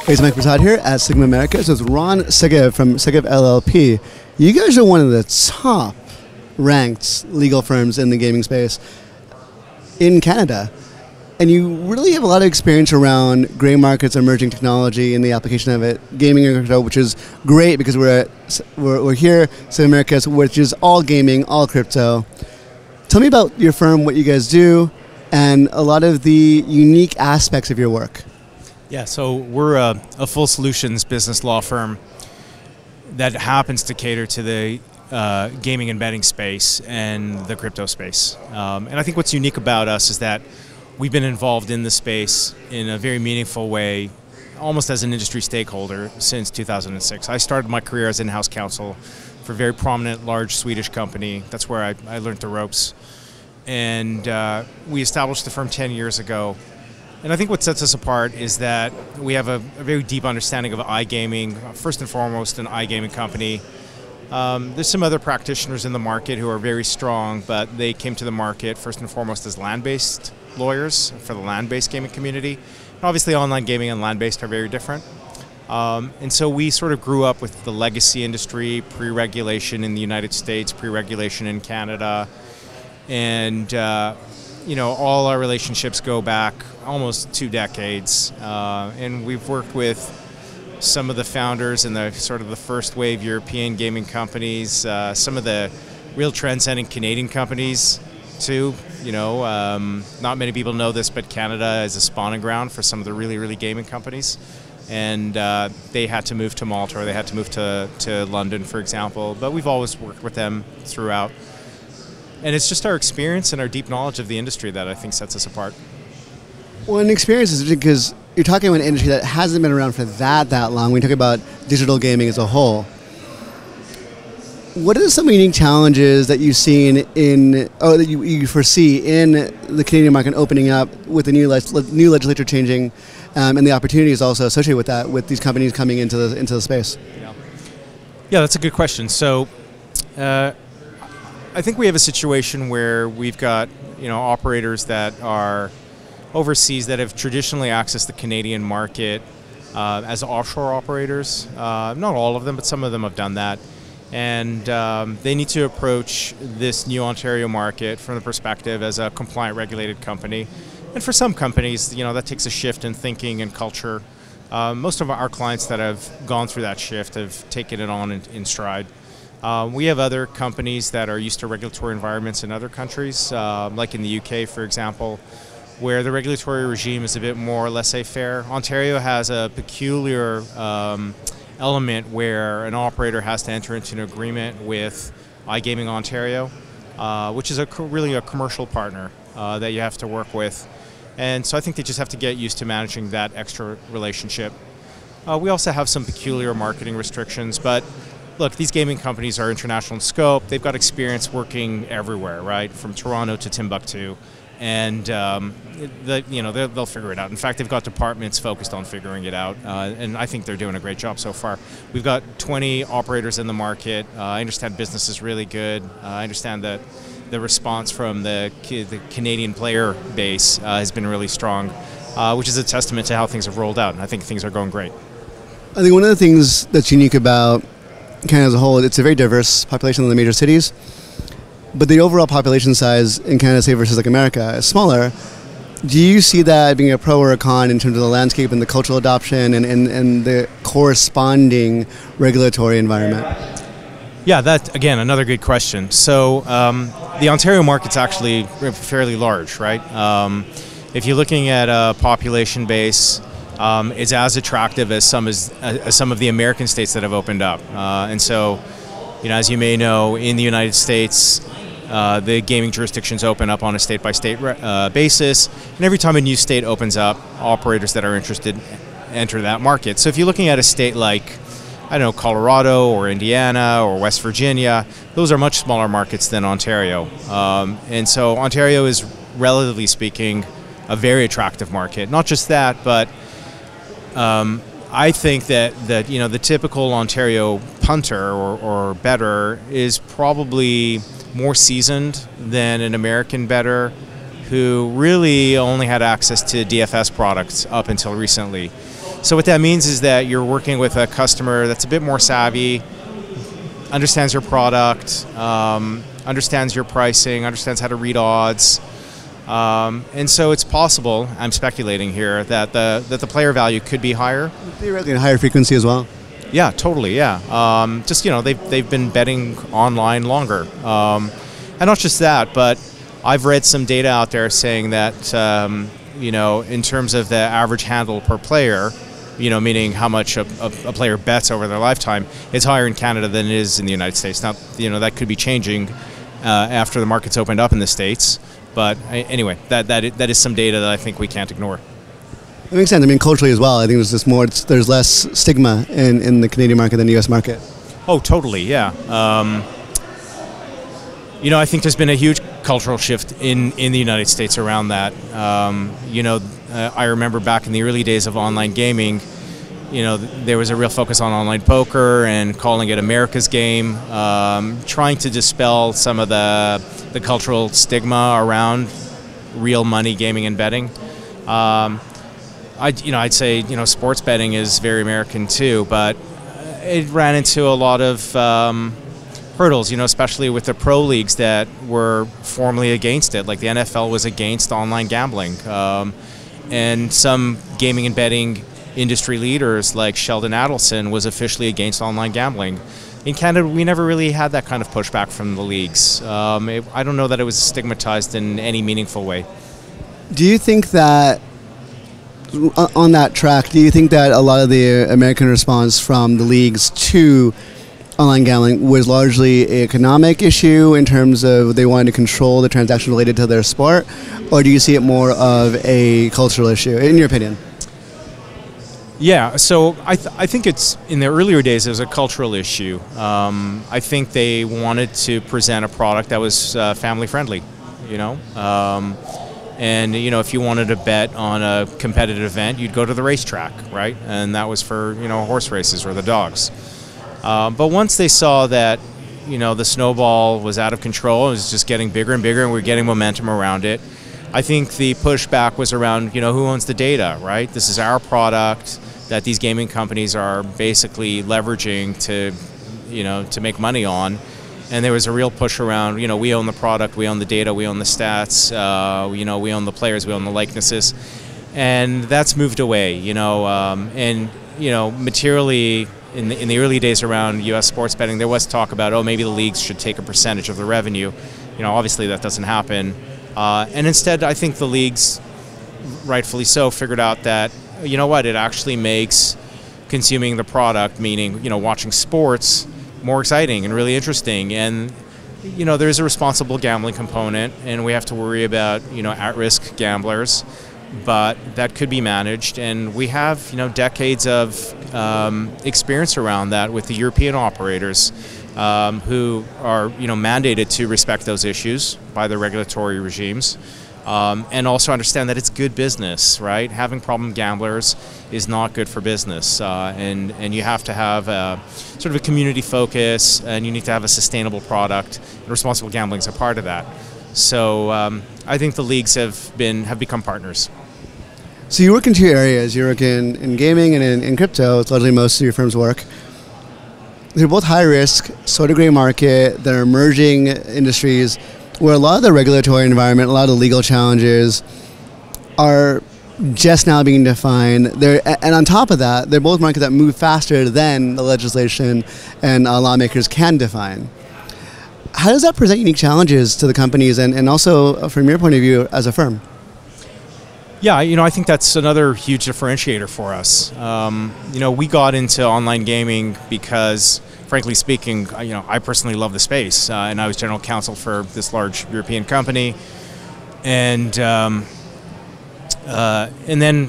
Hey, it's Mike Prasad here at SiGMA America. So it's Ron Segev from Segev LLP. You guys are one of the top ranked legal firms in the gaming space in Canada. And you really have a lot of experience around gray markets, emerging technology, and the application of it, gaming and crypto, which is great because we're here, SiGMA America, which is all gaming, all crypto. Tell me about your firm, what you guys do, and a lot of the unique aspects of your work. Yeah, so we're a full solutions business law firm that happens to cater to the gaming and betting space and the crypto space. And I think what's unique about us is that we've been involved in the space in a very meaningful way, almost as an industry stakeholder, since 2006. I started my career as in-house counsel for a very prominent, large Swedish company. That's where I learned the ropes. And we established the firm 10 years ago. And I think what sets us apart is that we have a very deep understanding of iGaming, first and foremost an iGaming company. There's some other practitioners in the market who are very strong, but they came to the market first and foremost as land-based lawyers for the land-based gaming community. And obviously online gaming and land-based are very different. And so we sort of grew up with the legacy industry, pre-regulation in the United States, pre-regulation in Canada, and you know, all our relationships go back almost 2 decades, and we've worked with some of the founders and the sort of the first wave European gaming companies, some of the real trend-setting Canadian companies too. You know, not many people know this, but Canada is a spawning ground for some of the really gaming companies, and they had to move to Malta or they had to move to London, for example. But we've always worked with them throughout. And it's just our experience and our deep knowledge of the industry that I think sets us apart. Well, an experience is because you're talking about an industry that hasn't been around for that long. When you talk about digital gaming as a whole, what are some unique challenges that you've seen that you foresee in the Canadian market opening up with the new legislature changing, and the opportunities also associated with that, with these companies coming into the space? Yeah, that's a good question. So. I think we have a situation where we've got, you know, operators that are overseas that have traditionally accessed the Canadian market as offshore operators. Not all of them, but some of them have done that. And they need to approach this new Ontario market from the perspective as a compliant, regulated company. And for some companies, you know, that takes a shift in thinking and culture. Most of our clients that have gone through that shift have taken it on in stride. We have other companies that are used to regulatory environments in other countries, like in the UK, for example, where the regulatory regime is a bit more laissez-faire. Ontario has a peculiar element where an operator has to enter into an agreement with iGaming Ontario, which is really a commercial partner that you have to work with. And so I think they just have to get used to managing that extra relationship. We also have some peculiar marketing restrictions, but look, these gaming companies are international in scope. They've got experience working everywhere, right, from Toronto to Timbuktu, and they'll figure it out. In fact, they've got departments focused on figuring it out, and I think they're doing a great job so far. We've got 20 operators in the market. I understand business is really good. I understand that the response from the Canadian player base has been really strong, which is a testament to how things have rolled out, and I think things are going great. I think one of the things that's unique about Canada as a whole, it's a very diverse population in the major cities, but the overall population size in Canada, say, versus like America, is smaller. Do you see that being a pro or a con in terms of the landscape and the cultural adoption and the corresponding regulatory environment? Yeah, that, again, another good question. So the Ontario market's actually fairly large, right? If you're looking at a population base, is as attractive as some of the American states that have opened up. And so, you know, as you may know, in the United States, the gaming jurisdictions open up on a state-by-state basis, and every time a new state opens up, operators that are interested enter that market. So if you're looking at a state like, I don't know, Colorado or Indiana or West Virginia, those are much smaller markets than Ontario. And so Ontario is, relatively speaking, a very attractive market. Not just that, but I think that you know, the typical Ontario punter or bettor is probably more seasoned than an American bettor who really only had access to DFS products up until recently. So what that means is that you're working with a customer that's a bit more savvy, understands your product, understands your pricing, understands how to read odds. And so it's possible, I'm speculating here, that the player value could be higher. Theoretically, a higher frequency as well. Yeah, totally, yeah. Just, they've been betting online longer. And not just that, but I've read some data out there saying that, in terms of the average handle per player, meaning how much a player bets over their lifetime, it's higher in Canada than it is in the United States. Now, that could be changing after the markets opened up in the States. But anyway, that is some data that I think we can't ignore. It makes sense. I mean, culturally as well, I think there's less stigma in the Canadian market than the U.S. market. Oh, totally, yeah. I think there's been a huge cultural shift in the United States around that. I remember back in the early days of online gaming, there was a real focus on online poker and calling it America's game, trying to dispel some of the cultural stigma around real money gaming and betting. I'd say sports betting is very American too, but it ran into a lot of hurdles, especially with the pro leagues that were formally against it. Like the NFL was against online gambling, and some gaming and betting industry leaders like Sheldon Adelson was officially against online gambling. In Canada, we never really had that kind of pushback from the leagues. I don't know that it was stigmatized in any meaningful way. Do you think that, on that track, do you think that a lot of the American response from the leagues to online gambling was largely an economic issue in terms of they wanted to control the transactions related to their sport, or do you see it more of a cultural issue, in your opinion? Yeah, so I think it's, in the earlier days, it was a cultural issue. I think they wanted to present a product that was family friendly, and if you wanted to bet on a competitive event, you'd go to the racetrack, right? And that was for horse races or the dogs. But once they saw that the snowball was out of control, it was just getting bigger and bigger, and we were getting momentum around it, I think the pushback was around who owns the data, right? This is our product that these gaming companies are basically leveraging to make money on. And there was a real push around, we own the product, we own the data, we own the stats, we own the players, we own the likenesses. And that's moved away, materially in the early days around U.S. sports betting, there was talk about, maybe the leagues should take a percentage of the revenue. Obviously that doesn't happen. And instead, I think the leagues, rightfully so, figured out that, it actually makes consuming the product, meaning, watching sports, more exciting and really interesting. And, there's a responsible gambling component, and we have to worry about, at-risk gamblers, but that could be managed. And we have, decades of experience around that with the European operators who are, mandated to respect those issues by the regulatory regimes. And also understand that it's good business, right? Having problem gamblers is not good for business, and you have to have sort of a community focus, and you need to have a sustainable product. And responsible gambling is a part of that. So I think the leagues have become partners. So you work in two areas. You work in gaming and in crypto. It's largely most of your firm's work. They're both high risk, sort of gray market. They're emerging industries where a lot of the regulatory environment, a lot of the legal challenges are just now being defined. And on top of that, they're both markets that move faster than the legislation and lawmakers can define. How does that present unique challenges to the companies and also from your point of view as a firm? Yeah, I think that's another huge differentiator for us. We got into online gaming because, frankly speaking, I personally love the space, and I was general counsel for this large European company, and then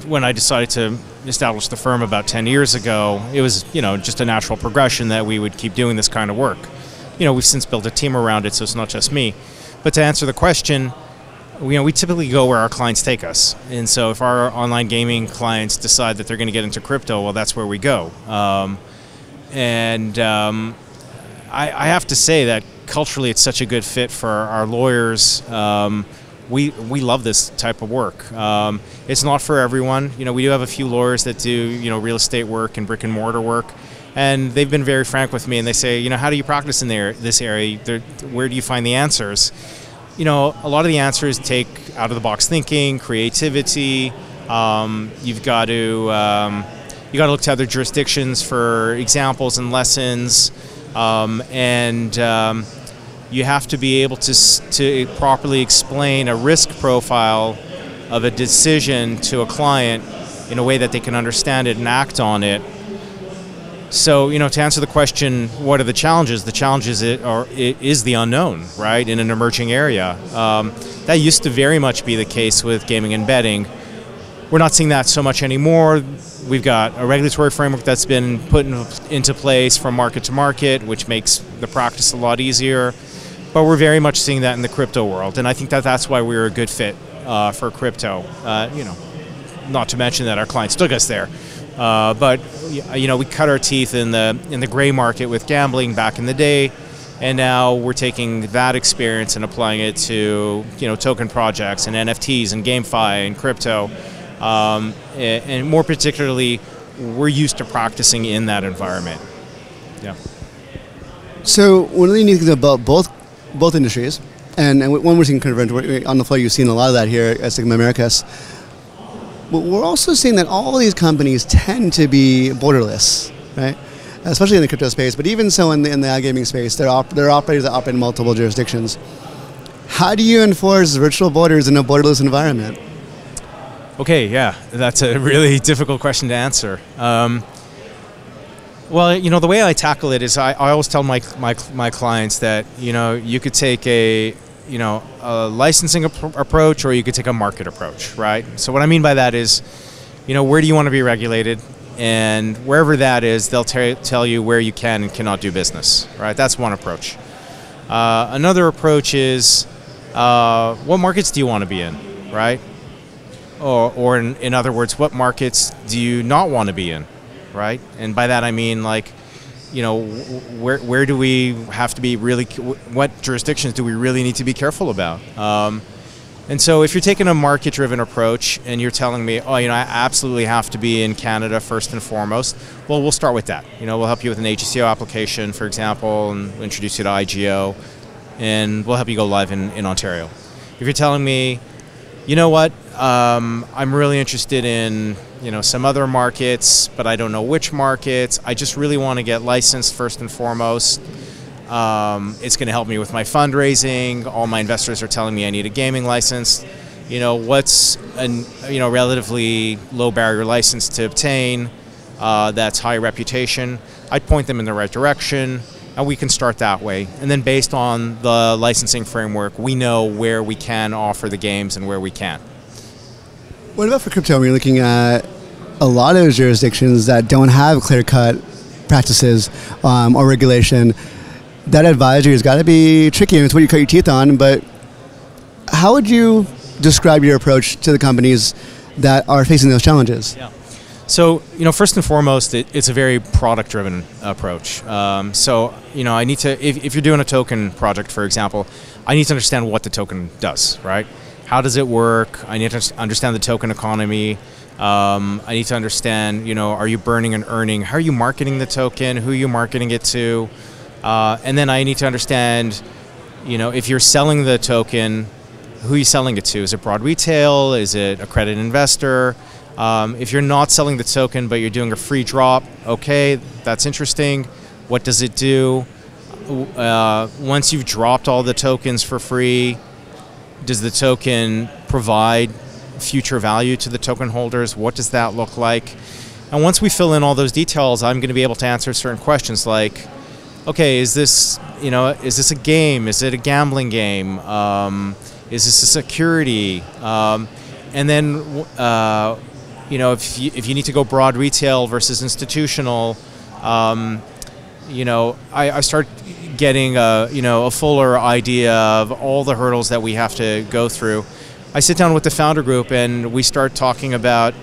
when I decided to establish the firm about 10 years ago, it was just a natural progression that we would keep doing this kind of work. We've since built a team around it, so it's not just me. But to answer the question, we typically go where our clients take us, and so if our online gaming clients decide that they're going to get into crypto, well, that's where we go. I have to say that culturally it's such a good fit for our lawyers. we love this type of work. It's not for everyone. You know, we do have a few lawyers that do, you know, real estate work and brick and mortar work, and they've been very frank with me, and they say, you know, how do you practice in this area? Where do you find the answers? You know, a lot of the answers take out of the box thinking, creativity. You've got to look to other jurisdictions for examples and lessons, and you have to be able to properly explain a risk profile of a decision to a client in a way that they can understand it and act on it. So, you know, to answer the question, what are the challenges? The challenges it is the unknown, right, in an emerging area. That used to very much be the case with gaming and betting. We're not seeing that so much anymore. We've got a regulatory framework that's been put into place from market to market, which makes the practice a lot easier. But we're very much seeing that in the crypto world, and I think that that's why we're a good fit for crypto. You know, not to mention that our clients took us there. But you know, we cut our teeth in the gray market with gambling back in the day, and now we're taking that experience and applying it to, you know, token projects and NFTs and GameFi and crypto, and more particularly, we're used to practicing in that environment. Yeah. So one of the unique things about both industries, and when we're seeing convergence on the floor, you've seen a lot of that here at SiGMA Americas. But we're also seeing that all these companies tend to be borderless, right? Especially in the crypto space, but even so in the iGaming space, they're operators that operate in multiple jurisdictions. How do you enforce virtual borders in a borderless environment? Okay, yeah, that's a really difficult question to answer. Well, you know, the way I tackle it is I always tell my clients that, you know, you could take a licensing approach, or you could take a market approach, right? So what I mean by that is, you know, where do you want to be regulated? And wherever that is, they'll tell you where you can and cannot do business, right? That's one approach. Another approach is, what markets do you want to be in, right? Or in other words, what markets do you not want to be in, right? And by that I mean, like, you know, where do we have to be really, what jurisdictions do we really need to be careful about? And so if you're taking a market-driven approach and you're telling me, oh, you know, I absolutely have to be in Canada first and foremost, well, we'll start with that. You know, we'll help you with an AGCO application, for example, and we'll introduce you to IGO, and we'll help you go live in Ontario. If you're telling me, you know what, I'm really interested in, you know, some other markets, but I don't know which markets. I just really want to get licensed first and foremost. It's going to help me with my fundraising. All my investors are telling me I need a gaming license. You know, what's a relatively low barrier license to obtain that's high reputation? I'd point them in the right direction, and we can start that way. And then based on the licensing framework, we know where we can offer the games and where we can't. What about for crypto? We're looking at a lot of jurisdictions that don't have clear-cut practices or regulation. That advisory has got to be tricky, and it's what you cut your teeth on. But how would you describe your approach to the companies that are facing those challenges? Yeah. So, you know, first and foremost, it's a very product-driven approach. So, you know, I need to, if you're doing a token project, for example, I need to understand what the token does, right? How does it work? I need to understand the token economy. I need to understand, you know, are you burning and earning? How are you marketing the token? Who are you marketing it to? And then I need to understand, you know, if you're selling the token, who are you selling it to? Is it broad retail? Is it accredited investor? If you're not selling the token, but you're doing a free drop, okay, that's interesting. What does it do? Once you've dropped all the tokens for free, does the token provide future value to the token holders? What does that look like? And once we fill in all those details, I'm going to be able to answer certain questions like, okay, is this a game? Is it a gambling game? Is this a security? And then, you know, if you need to go broad retail versus institutional, you know, I start getting a fuller idea of all the hurdles that we have to go through. I sit down with the founder group and we start talking about,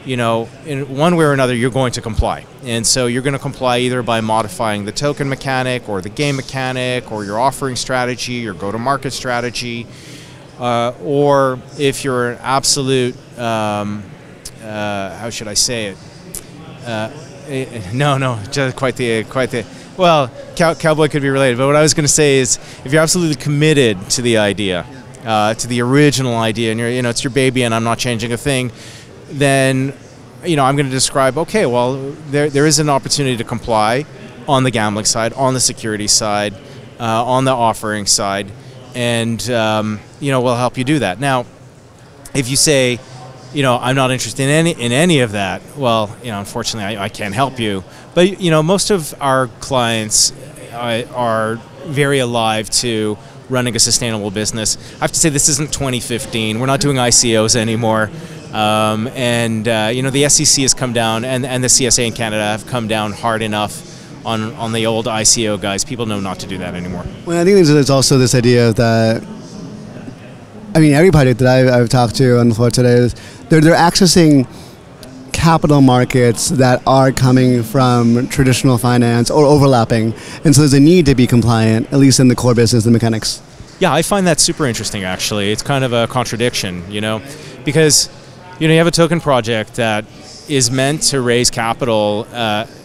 you know, in one way or another, you're going to comply. And so you're going to comply either by modifying the token mechanic or the game mechanic or your offering strategy, your go-to-market strategy. or if you're an absolute, how should I say it? No, just quite the. Well, cowboy could be related, but what I was going to say is, if you're absolutely committed to the idea, to the original idea, and it's your baby, and I'm not changing a thing, then, I'm going to describe. Okay, well, there is an opportunity to comply on the gambling side, on the security side, on the offering side, and we'll help you do that. Now, if you say, I'm not interested in any of that, well, unfortunately, I can't help you. But most of our clients are very alive to running a sustainable business. I have to say, this isn't 2015. We're not doing ICOs anymore. The SEC has come down, and the CSA in Canada have come down hard enough on the old ICO guys. People know not to do that anymore. Well, I think there's also this idea that, everybody that I've talked to on the floor today, is they're accessing capital markets that are coming from traditional finance or overlapping, and so there's a need to be compliant, at least in the core business and mechanics. Yeah, I find that super interesting, actually. It's kind of a contradiction, because you have a token project that is meant to raise capital,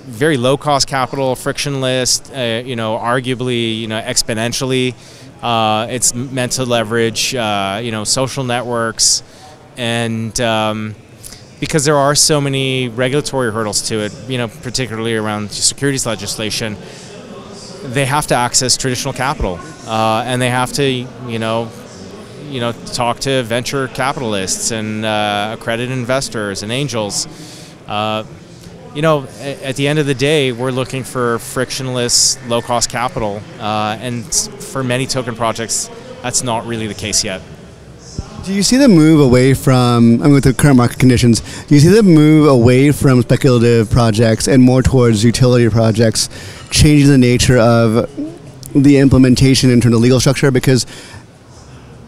very low-cost capital, frictionless, arguably, exponentially. It's meant to leverage, social networks, and because there are so many regulatory hurdles to it, particularly around securities legislation, they have to access traditional capital, and they have to, talk to venture capitalists and accredited investors and angels. At the end of the day, we're looking for frictionless, low-cost capital, and for many token projects, that's not really the case yet. Do you see the move away from, with the current market conditions, do you see the move away from speculative projects and more towards utility projects changing the nature of the implementation in terms of legal structure? Because,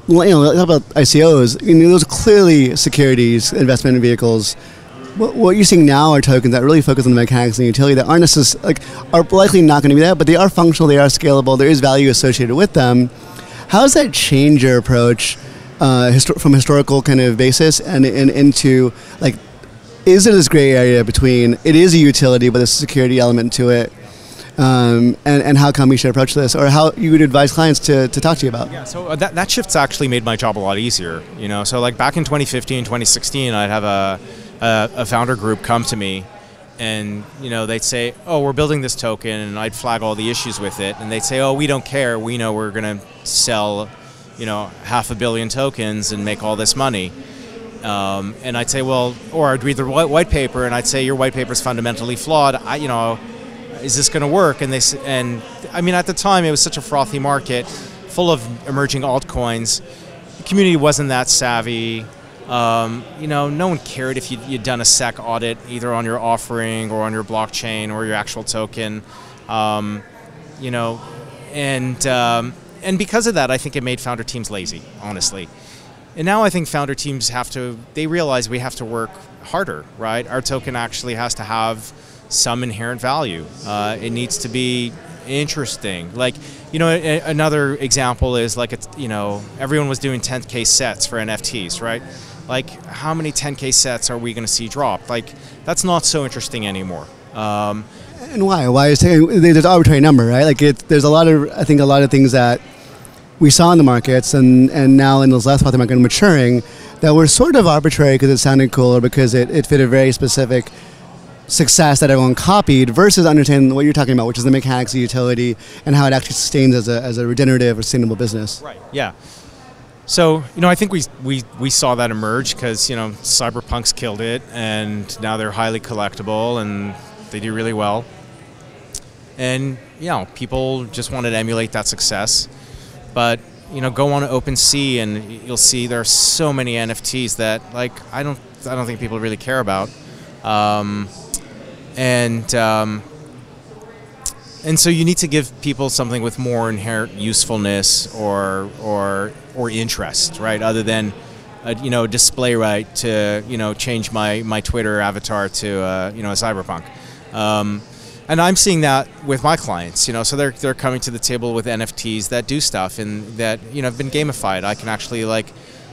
talk about ICOs, those are clearly securities, investment vehicles. What you're seeing now are tokens that really focus on the mechanics and utility that aren't necessarily, are likely not going to be that, but they are functional, they are scalable, there is value associated with them. How does that change your approach from historical kind of basis and into, is there this gray area between it is a utility but there's a security element to it, and how come we should approach this, or how you would advise clients to talk to you about? Yeah, so that shift's actually made my job a lot easier. So back in 2015, 2016, I'd have a founder group come to me, and they'd say, oh, we're building this token, and I'd flag all the issues with it, and they'd say, oh, we don't care, we know we're going to sell 500 million tokens and make all this money. And I'd say, well, or I'd read the white paper, and I'd say, your white paper is fundamentally flawed. Is this going to work? And at the time, it was such a frothy market, full of emerging altcoins. The community wasn't that savvy. No one cared if you'd done a SEC audit, either on your offering or on your blockchain or your actual token. And because of that, I think it made founder teams lazy, honestly. And now I think founder teams they realize we have to work harder, right? Our token actually has to have some inherent value. It needs to be interesting. Another example is everyone was doing 10K sets for NFTs, right? How many 10K sets are we going to see drop? That's not so interesting anymore. And why? Why is there's an arbitrary number, right? There's a lot of things that we saw in the markets and now in those last part of the market maturing that were sort of arbitrary because it sounded cool or because it fit a very specific success that everyone copied, versus understanding what you're talking about, which is the mechanics of utility and how it actually sustains as a regenerative or sustainable business. Right. Yeah. So, I think we saw that emerge because, Cyberpunk's killed it, and now they're highly collectible and they do really well. And, people just wanted to emulate that success. But, go on OpenSea and you'll see there are so many NFTs that, I don't think people really care about. And so you need to give people something with more inherent usefulness or interest, right? Other than a display right to change my Twitter avatar to a Cyberpunk. And I'm seeing that with my clients, so they're coming to the table with NFTs that do stuff and that, have been gamified. I can actually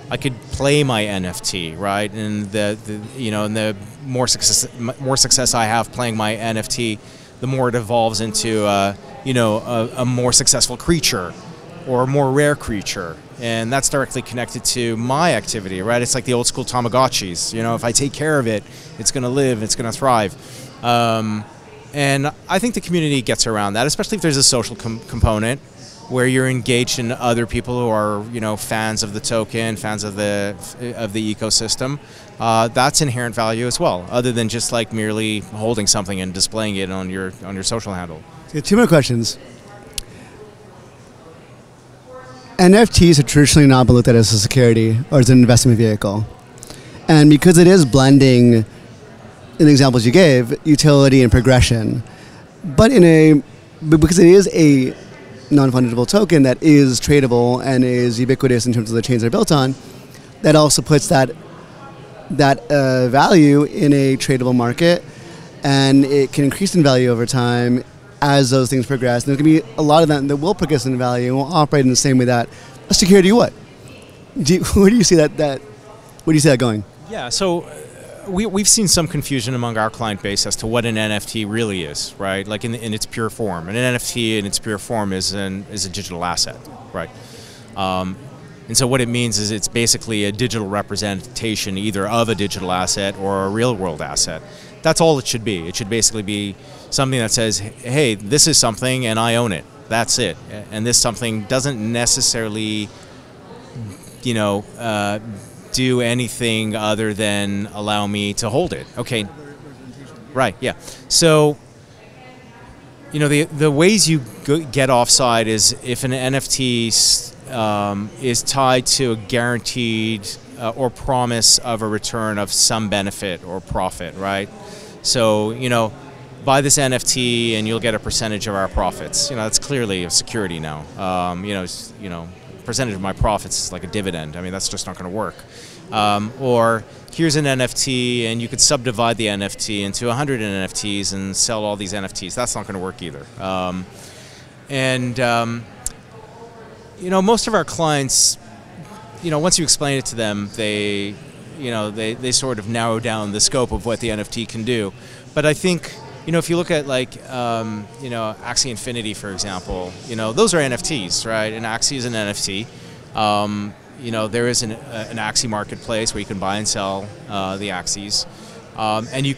I could play my NFT, right? And the more success I have playing my NFT, the more it evolves into a more successful creature or a more rare creature. And that's directly connected to my activity, right? It's like the old school Tamagotchis. If I take care of it, it's going to live, it's going to thrive. And I think the community gets around that, especially if there's a social component where you're engaged in other people who are, fans of the token, fans of the ecosystem. That's inherent value as well, other than just like merely holding something and displaying it on your social handle. Okay, 2 more questions. NFTs have traditionally not been looked at as a security or as an investment vehicle. And because it is blending, in the examples you gave, utility and progression, but because it is a non-fungible token that is tradable and is ubiquitous in terms of the chains they're built on, that also puts that value in a tradable market, and it can increase in value over time as those things progress. And there's going to be a lot of them that will progress in value and will operate in the same way that a security would. Where do you see that? Where do you see that going? Yeah, so we've seen some confusion among our client base as to what an NFT really is, right? Like in its pure form. And an NFT in its pure form is a digital asset, right? And so what it means is it's basically a digital representation either of a digital asset or a real world asset. That's all it should be. It should basically be something that says, hey, this is something and I own it. That's it. And this something doesn't necessarily, do anything other than allow me to hold it. Okay. Right, yeah. So, the ways you get offside is if an NFT is tied to a guaranteed or promise of a return of some benefit or profit, right? So, buy this NFT and you'll get a percentage of our profits. That's clearly a security now. Percentage of my profits is like a dividend. I mean, that's just not going to work. Or here's an NFT and you could subdivide the NFT into 100 NFTs and sell all these NFTs. That's not going to work either. Most of our clients, once you explain it to them, they sort of narrow down the scope of what the NFT can do. But I think, if you look at Axie Infinity, for example, those are NFTs, right? And Axie is an NFT. There is an Axie marketplace where you can buy and sell the Axies. And you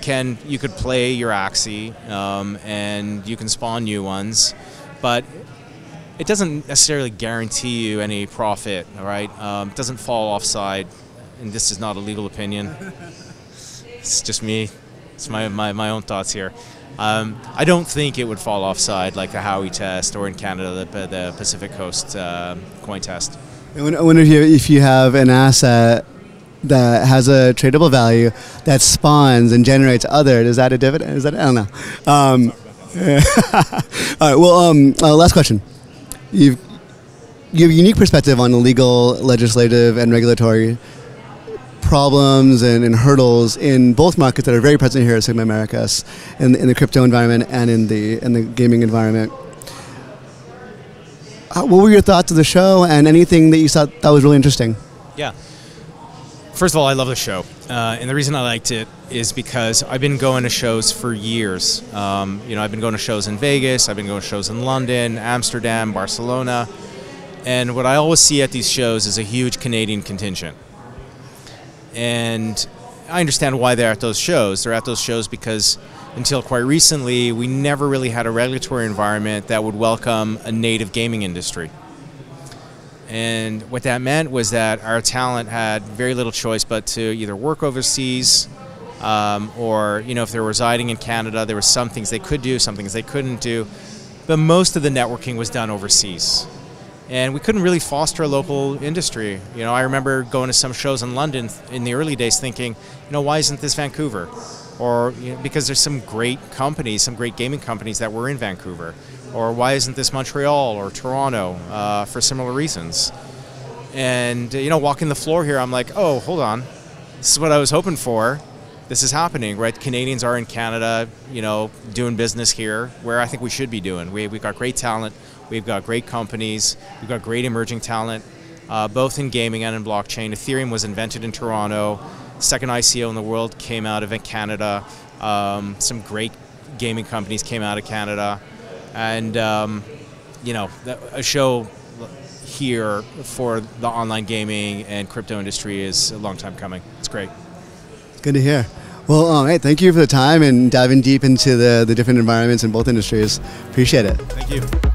could play your Axie and you can spawn new ones. But it doesn't necessarily guarantee you any profit, all right? It doesn't fall offside, and this is not a legal opinion. It's just me. It's my own thoughts here. I don't think it would fall offside like the Howey test or in Canada the Pacific Coast coin test. I wonder if you have an asset that has a tradable value that spawns and generates other. Is that a dividend? I don't know. All right. Well, last question. You have a unique perspective on the legal, legislative, and regulatory problems and hurdles in both markets that are very present here at SiGMA Americas, in the crypto environment and in the gaming environment. What were your thoughts of the show and anything that you thought that was really interesting? Yeah. First of all, I love the show. And the reason I liked it is because I've been going to shows for years. I've been going to shows in Vegas, I've been going to shows in London, Amsterdam, Barcelona. And what I always see at these shows is a huge Canadian contingent. And I understand why they're at those shows. They're at those shows because until quite recently, we never really had a regulatory environment that would welcome a native gaming industry. And what that meant was that our talent had very little choice but to either work overseas or, if they're residing in Canada, there were some things they could do, some things they couldn't do. But most of the networking was done overseas. And we couldn't really foster a local industry. I remember going to some shows in London in the early days thinking, why isn't this Vancouver? Or because there's some great companies, some great gaming companies that were in Vancouver. Or why isn't this Montreal or Toronto for similar reasons? And, walking the floor here, I'm like, oh, hold on. This is what I was hoping for. this is happening, right? Canadians are in Canada, you know, doing business here, where I think we should be doing. We've got great talent, we've got great companies, we've got great emerging talent, both in gaming and in blockchain. Ethereum was invented in Toronto. Second ICO in the world came out of Canada. Some great gaming companies came out of Canada, and you know, a show here for the online gaming and crypto industry is a long time coming. It's great. Good to hear. Well, hey, thank you for the time and diving deep into the different environments in both industries. Appreciate it. Thank you.